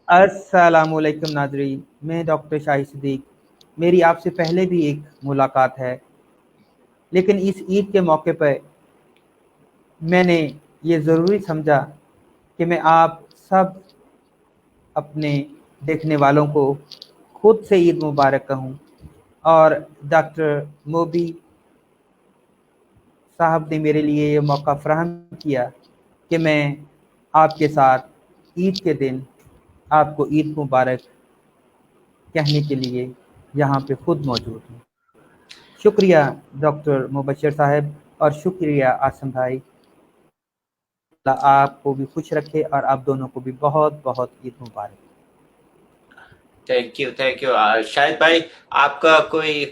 अस्सलामुअलैकुम नाजरीन, मैं डॉक्टर शाहिद सिद्दीक। मेरी आपसे पहले भी एक मुलाकात है, लेकिन इस ईद के मौके पर मैंने ये ज़रूरी समझा कि मैं आप सब अपने देखने वालों को खुद से ईद मुबारक कहूँ। और डॉक्टर मोबी साहब ने मेरे लिए ये मौका फ़राहम किया कि मैं आपके साथ ईद के दिन आपको ईद मुबारक कहने के लिए यहाँ पे खुद मौजूद हूँ। शुक्रिया डॉक्टर मुबशर साहब, और शुक्रिया आसम भाई। अल्लाह आपको भी खुश रखे और आप दोनों को भी बहुत बहुत ईद मुबारक। Thank you. शाहिद भाई, आपका कोई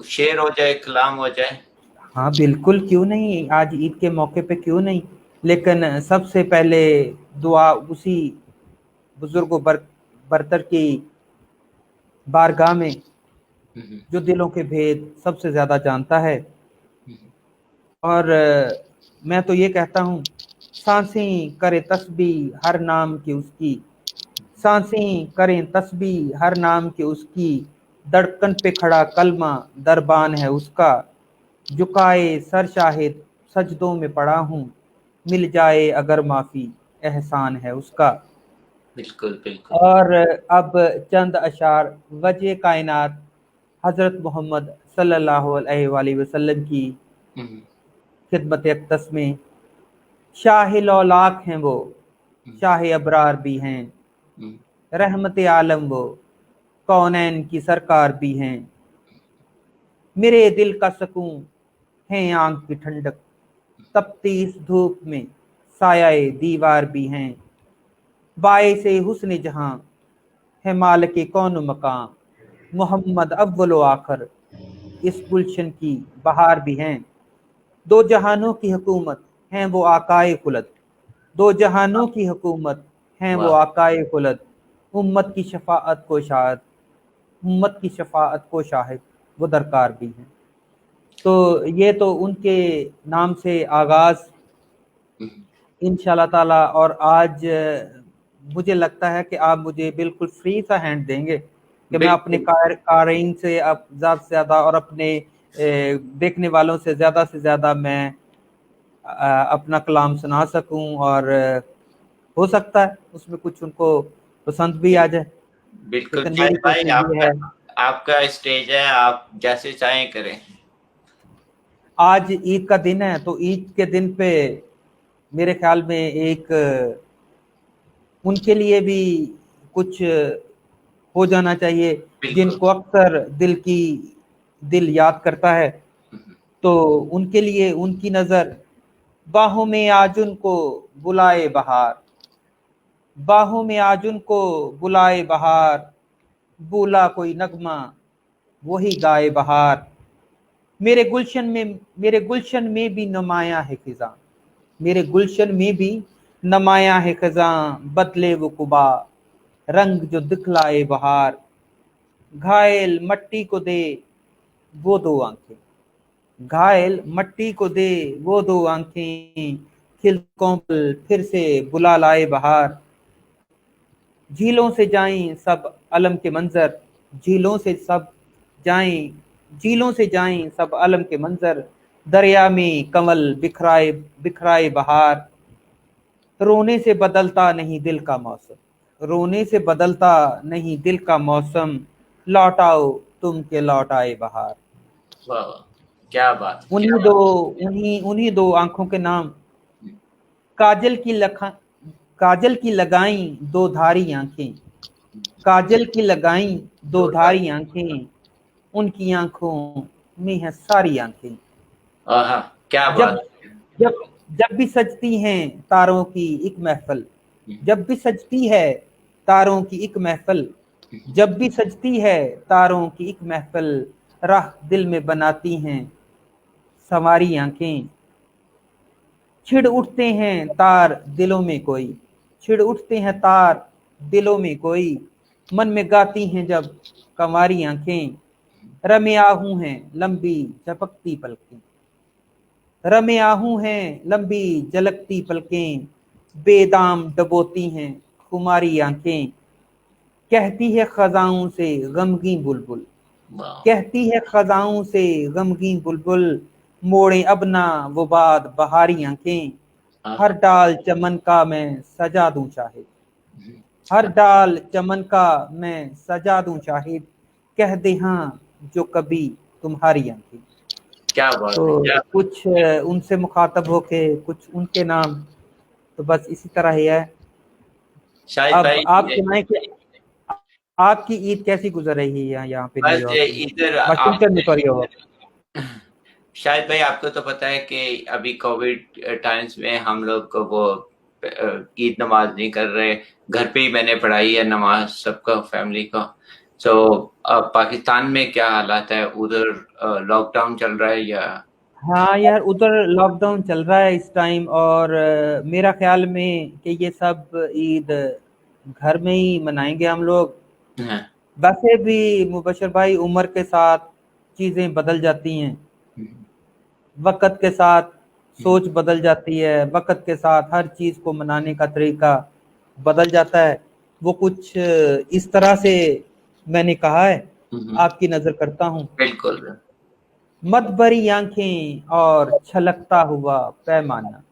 शेर हो जाए, कलाम हो जाए। हाँ बिल्कुल, क्यों नहीं, आज ईद के मौके पे क्यों नहीं। लेकिन सबसे पहले दुआ उसी बुजुर्ग बरतर की बारगाह में जो दिलों के भेद सबसे ज्यादा जानता है। और मैं तो ये कहता हूँ, सांसें करे तस्बीह हर नाम की उसकी, सांसें करें तस्बीह हर नाम की उसकी, धड़कन पे खड़ा कलमा दरबान है उसका, झुकाए सर शाहिद सजदों में पड़ा हूँ, मिल जाए अगर माफी एहसान है उसका। बिल्कुल बिल्कुल। और अब चंद अशार वजह कायनात हजरत मोहम्मद सल्लल्लाहु अलैहि वसल्लम की खिदमत अक़दस में। शाह लौलाक हैं वो, शाह अबरार भी हैं, रहमत आलम वो, कौनैन की सरकार भी हैं। मेरे दिल का सुकून है आंख की ठंडक, तपती इस धूप में साया दीवार भी हैं। बाए से हुस्न जहां है मालिक कौन मकाम, मोहम्मद अव्वल व आखिर इस गुलशन की बहार भी हैं। दो जहानों की हुकूमत हैं वो आकाए खुलद, दो जहानों की हुकूमत हैं वो वाह। आकाए खुलद, उम्मत की शफाअत को शाहिद, उम्मत की शफाअत को शाहिद वो दरकार भी हैं। तो ये तो उनके नाम से आगाज इंशाल्लाह ताला। और आज मुझे लगता है कि आप मुझे बिल्कुल फ्री सा हैंड देंगे कि मैं अपने बिल्कुल कारईन से अब ज़्यादा से ज़्यादा और अपने देखने वालों से ज़्यादा मैं अपना कलाम सुना सकूं। और हो सकता है उसमें कुछ उनको पसंद भी आ जाए, बिल्कुल लेकिन मेरी शाहिद भाई, कोशिश ये आपका है। आपका स्टेज है, आप जैसे चाहें करें। आज ईद का दिन है, तो ईद के दिन पे मेरे ख्याल में एक उनके लिए भी कुछ हो जाना चाहिए, बिल्कुल। जिनको अक्सर दिल याद करता है। तो उनके लिए उनकी नजर बाहों में आज उनको बुलाए बहार, बाहों में आज उनको बुलाए बहार, बोला कोई नगमा वही गाए बहार। मेरे गुलशन में भी नुमाया है खिजां, मेरे गुलशन में भी नमाया है खिजां, बदले वो कुबा रंग जो दिखलाए बहार। घायल मट्टी को दे वो दो आंखें, घायल मट्टी को दे वो दो आंखें, खिल कोमल फिर से बुला लाए बहार। झीलों से जाएं सब अलम के मंजर, झीलों से सब जाएं, झीलों से जाएं सब अलम के मंजर, दरिया में कमल बिखराए बिखराए बहार। रोने से बदलता नहीं दिल का मौसम, रोने से बदलता नहीं दिल का मौसम, लौट आओ तुम के लौट आए बहार। वाह वाह, क्या बात क्या उन्हीं दो बात। उन्हीं उन्हीं दो आंखों के नाम, काजल की लखा काजल की लगाई दो धारी आंखें, काजल की लगाई दो दो धारी आंखें, उनकी आंखों में है सारी आंखें। हाँ, क्या जब बात। जब जब भी सजती हैं तारों की एक महफिल, जब भी सजती है तारों की एक महफिल, जब भी सजती है तारों की एक महफिल, राह दिल में बनाती हैं सवारी आंखें। छिड़ उठते हैं तार दिलों में कोई, छिड़ उठते हैं तार दिलों में कोई, मन में गाती हैं जब कंवारी आंखें। रमे आहू हैं लंबी झपकती पलकें, रमे आहू हैं लंबी झलकती पलकें, बेदाम डबोती हैं खुमारी आंखें, कहती है खजाओं से गमगीन बुलबुल, वाह कहती है खजाओं से गमगीन बुलबुल, मोड़े अब ना वो बात बहारी आंखें, हर डाल चमन का मैं सजा दूं शाहिद, हर डाल चमन का मैं सजा दूं शाहिद, कह दे हाँ जो कभी तुम्हारी आंखें। क्या बात तो है, क्या कुछ उनसे मुखातब होके कुछ उनके नाम, तो बस इसी तरह ही है। शाहिद अब भाई। आप सुनाएं कि आपकी ईद कैसी गुजर रही है यहाँ पे बस न्यूयॉर्क में, इधर वाशिंगटन में, सॉरी। हो शायद भाई आपको तो पता है कि अभी कोविड टाइम्स में हम लोग को वो ईद नमाज नहीं कर रहे, घर पे ही मैंने पढ़ाई है नमाज सबको, फैमिली को। तो पाकिस्तान में क्या हालात है उधर, लॉकडाउन चल रहा है या? हाँ यार, उधर लॉकडाउन चल रहा है इस टाइम, और मेरा ख्याल में कि ये सब ईद घर में ही मनाएंगे हम लोग। हाँ, वैसे भी मुबशर भाई, उम्र के साथ चीज़ें बदल जाती हैं, वक़्त के साथ सोच बदल जाती है, वक़्त के साथ हर चीज़ को मनाने का तरीका बदल जाता है। वो कुछ इस तरह से मैंने कहा है, आपकी नज़र करता हूँ। बिल्कुल। मत भरी आंखें और छलकता हुआ पैमाना,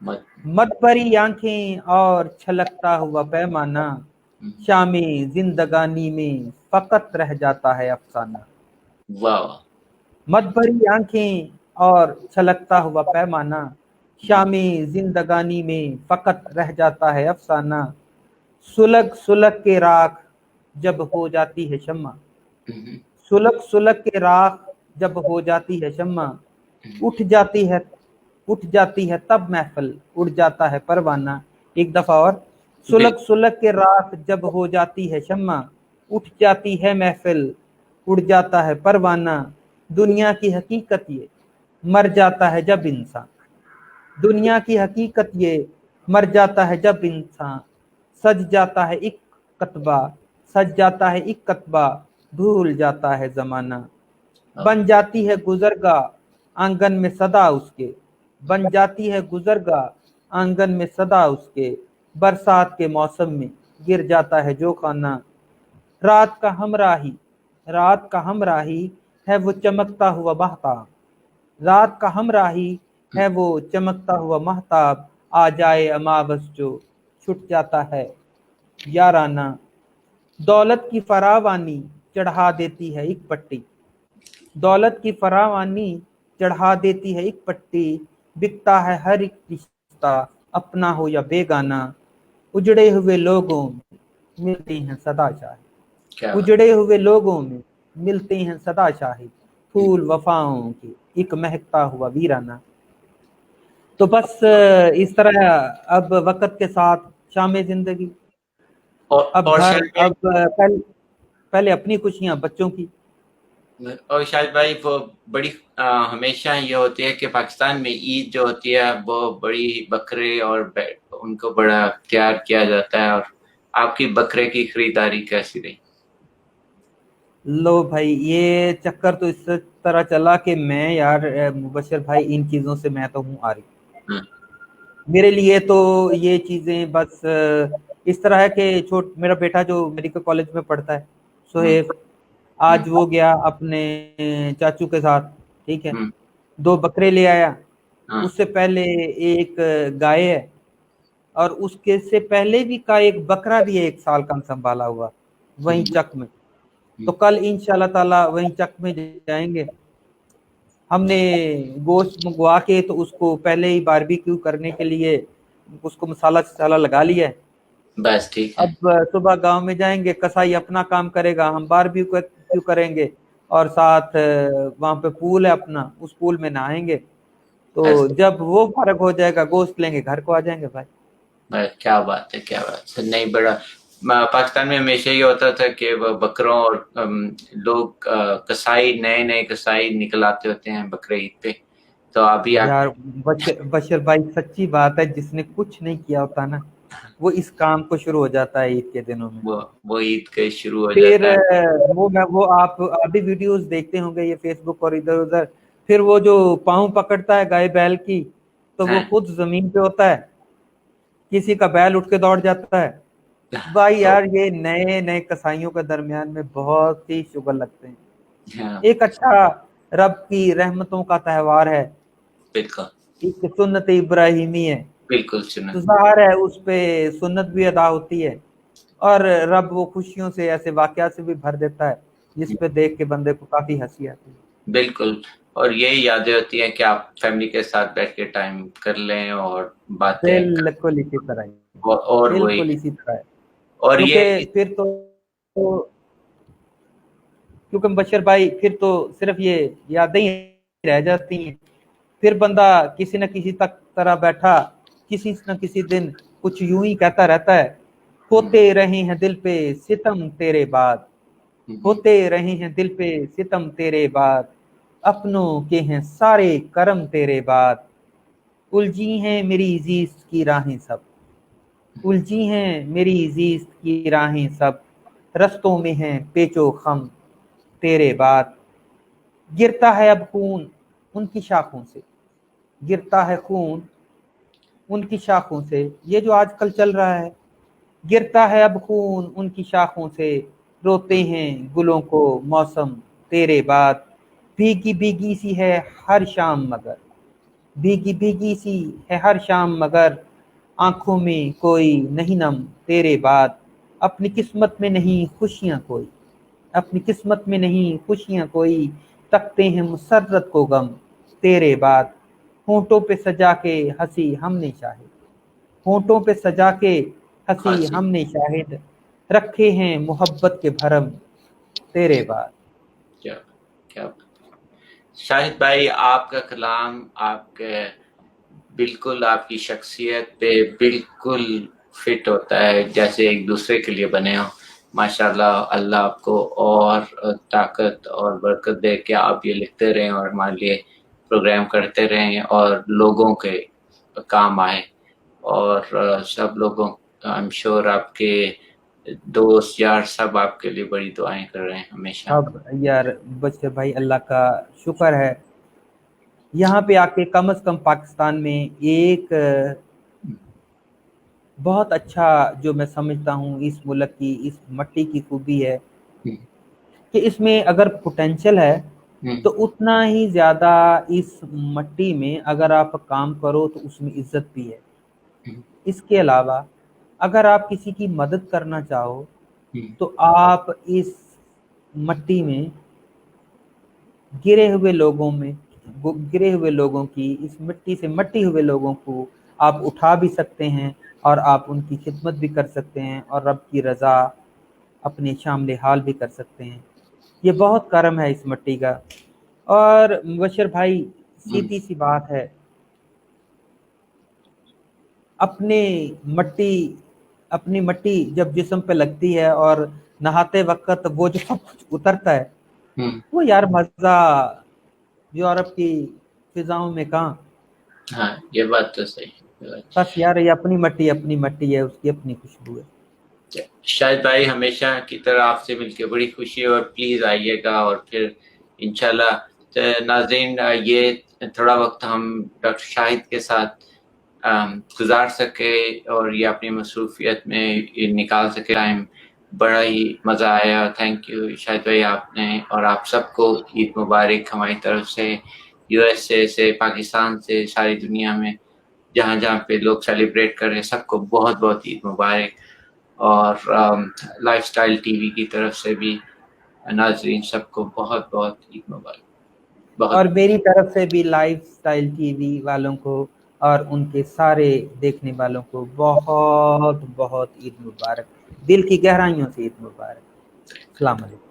मत मत भरी आंखें और छलकता हुआ पैमाना, शामे जिंदगानी में फकत रह जाता है अफसाना। वाह मत भरी आंखें और छलकता हुआ पैमाना, शामे जिंदगानी में फकत रह जाता है अफसाना। सुलग सुलग के राख जब हो जाती है शम्मा, सुलग सुलग के राख जब हो जाती है शम्मा, उठ जाती है, उठ जाती है तब महफिल, उड़ जाता है परवाना। एक दफा और, सुलग सुलग के राख जब हो जाती है शम्मा, उठ जाती है महफिल, उड़ जाता है परवाना। दुनिया की हकीकत ये, मर जाता है जब इंसान, दुनिया की हकीकत ये, मर जाता है जब इंसान। सज जाता है एक कतबा, सज जाता है एक कतबा, भूल जाता है जमाना। बन जाती है गुजरगाह आंगन में सदा उसके, बन जाती है गुजरगाह आंगन में सदा उसके। बरसात के मौसम में गिर जाता है जो खाना। रात का हमराही, रात का हमराही है वो चमकता हुआ महताब, रात का हमराही है वो चमकता हुआ महताब। आ जाए अमावस जो छुट जाता है याराना। दौलत की फरावानी चढ़ा देती है एक पट्टी, दौलत की फरावानी चढ़ा देती है एक पट्टी। बिकता है हर एक रिश्ता अपना हो या बेगाना। उजड़े हुए लोगों में मिलते हैं सदा शाहिद, उजड़े हुए लोगों में मिलते हैं सदा शाहिद। फूल वफाओं की एक महकता हुआ वीराना। तो बस इस तरह अब वक़्त के साथ शाम जिंदगी, अब और घर, शायद अब पहले अपनी खुशियां बच्चों की। और शायद भाई वो बड़ी हमेशा ये होती है कि पाकिस्तान में ईद जो होती है वो बड़ी बकरे और उनको बड़ा प्यार किया जाता है। और आपकी बकरे की खरीदारी कैसी रही? लो भाई, ये चक्कर तो इस तरह चला कि मैं यार मुबशर भाई, इन चीज़ों से मैं तो हूँ आरी। मेरे लिए तो ये चीज़ें बस इस तरह है कि मेरा बेटा जो मेडिकल कॉलेज में पढ़ता है, सोहेब, आज वो गया अपने चाचू के साथ, ठीक है, 2 बकरे ले आया। उससे पहले एक गाय है, और उसके से पहले भी का एक बकरा भी है 1 साल का संभाला हुआ, वहीं चक में। तो कल इंशाल्लाह ताला वहीं चक में जाएंगे। हमने गोश्त मंगवा के तो उसको पहले ही बारबेक्यू करने के लिए उसको मसाला लगा लिया है। बस ठीक है। अब सुबह गांव में जाएंगे, कसाई अपना काम करेगा, हम बारबेक्यू करेंगे, और साथ वहां पे पूल है अपना, उस पूल में नहाएंगे। तो जब वो फर्क हो जाएगा, गोश्त लेंगे, घर को आ जाएंगे भाई। क्या बात है, क्या बात है। नहीं, बड़ा पाकिस्तान में हमेशा ये होता था कि बकरों और लोग कसाई, नए नए कसाई निकल आते होते हैं बकरे ईद पे। तो अभी यार बशर भाई, सच्ची बात है, जिसने कुछ नहीं किया होता ना, वो इस काम को शुरू हो जाता है ईद के दिनों में। वो ईद के शुरू हो फिर जाता है। वो आप अभी वीडियोस देखते होंगे ये फेसबुक और इधर उधर, फिर वो जो पाँव पकड़ता है गाय बैल की, तो वो खुद जमीन पे होता है, किसी का बैल उठ के दौड़ जाता है। भाई यार ये नए नए कसाईयों के दरमियान में बहुत ही शुगर लगते हैं। एक अच्छा रब की रहमतों का त्योहार है, बिल्कुल एक सुन्नत इब्राहिमी है, बिल्कुल तो सुना। ज़ाहिर है उस पे सुन्नत भी अदा होती है और रब वो खुशियों से ऐसे वाकया से भी भर देता है जिस पे देख के बंदे को काफी हंसी आती है। बिल्कुल, और यही यादें होती हैं कि आप फैमिली के साथ बैठ के टाइम कर लें और बातें कर, बिल्कुल इसी तरह ही, और वही, बिल्कुल इसी तरह है। और ये क्योंकि फिर क्योंकि बशर भाई फिर तो सिर्फ ये यादें ही रह जाती हैं। फिर बंदा किसी न किसी तक तरह बैठा किसी न किसी दिन कुछ यूं ही कहता रहता है, होते रहे हैं दिल पे सितम तेरे बाद, होते रहे हैं दिल पे सितम तेरे बाद, अपनों के हैं सारे करम तेरे बाद, उलझी हैं मेरी जीस्त की राहें सब, उलझी हैं मेरी जीस्त की राहें सब, रस्तों में हैं पेचो खम तेरे बाद, गिरता है अब खून उनकी शाखों से, गिरता है खून उनकी शाखों से, ये जो आजकल चल रहा है, गिरता है अब खून उनकी शाखों से, रोते हैं गुलों को मौसम तेरे बाद, भीगी भीगी सी है हर शाम मगर, भीगी भीगी सी है हर शाम मगर, आंखों में कोई नहीं नम तेरे बाद, अपनी किस्मत में नहीं खुशियां कोई, अपनी किस्मत में नहीं खुशियां कोई, तकते हैं मुसर्रत को गम तेरे बाद, होंठों पे सजा के हंसी हमने शाहिद, होंठों पे सजा के हंसी हमने शाहिद, रखे हैं मोहब्बत के भरम तेरे बाद। क्या क्या शाहिद भाई, आपका कलाम आपके बिल्कुल आपकी शख्सियत पे बिल्कुल फिट होता है, जैसे एक दूसरे के लिए बने हो। माशाल्लाह, अल्लाह आपको और ताकत और बरकत दे कि आप ये लिखते रहें और हमारे लिए प्रोग्राम करते रहें और लोगों के काम आए, और सब लोगों, आई एम श्योर आपके दोस्त यार सब आपके लिए बड़ी दुआएं कर रहे हैं हमेशा। अब यार बच्चे भाई अल्लाह का शुक्र है, यहाँ पे आके कम से कम पाकिस्तान में एक बहुत अच्छा जो मैं समझता हूँ इस मुल्क की इस मट्टी की खूबी है कि इसमें अगर पोटेंशियल है तो उतना ही ज्यादा इस मट्टी में अगर आप काम करो तो उसमें इज्जत भी है। इसके अलावा अगर आप किसी की मदद करना चाहो तो आप इस मट्टी में गिरे हुए लोगों की, इस मिट्टी से मट्टी हुए लोगों को आप उठा भी सकते हैं और आप उनकी खिदमत भी कर सकते हैं और रब की रजा अपने शामिल हाल भी कर सकते हैं। ये बहुत करम है इस मट्टी का। और मुबशर भाई सीधी सी बात है, अपनी मट्टी जब जिस्म पे लगती है और नहाते वक्त वो जो सब कुछ उतरता है, वो यार मजा यूरोप की फिजाओं में कहाँ। हाँ, ये बात तो सही है। बस यार ये अपनी मट्टी है, उसकी अपनी खुशबू है। शाहिद भाई, हमेशा की तरह आपसे मिलके बड़ी खुशी है और प्लीज आइएगा, और फिर इंशाल्लाह नाज़रीन ये थोड़ा वक्त हम डॉक्टर शाहिद के साथ गुजार सके और ये अपनी मसरूफियत में निकाल सके टाइम, बड़ा ही मज़ा आया। थैंक यू शाहिद भाई, आपने और आप सबको ईद मुबारक हमारी तरफ से, यूएसए से, पाकिस्तान से, सारी दुनिया में जहाँ जहाँ पे लोग सेलिब्रेट कर रहे हैं सबको बहुत बहुत ईद मुबारक, और लाइफस्टाइल टीवी की तरफ से भी नाज़रीन सबको बहुत बहुत ईद मुबारक। और मेरी तरफ से भी लाइफस्टाइल टीवी वालों को और उनके सारे देखने वालों को बहुत बहुत ईद मुबारक, दिल की गहराइयों से ईद मुबारक। अस्सलाम वालेकुम।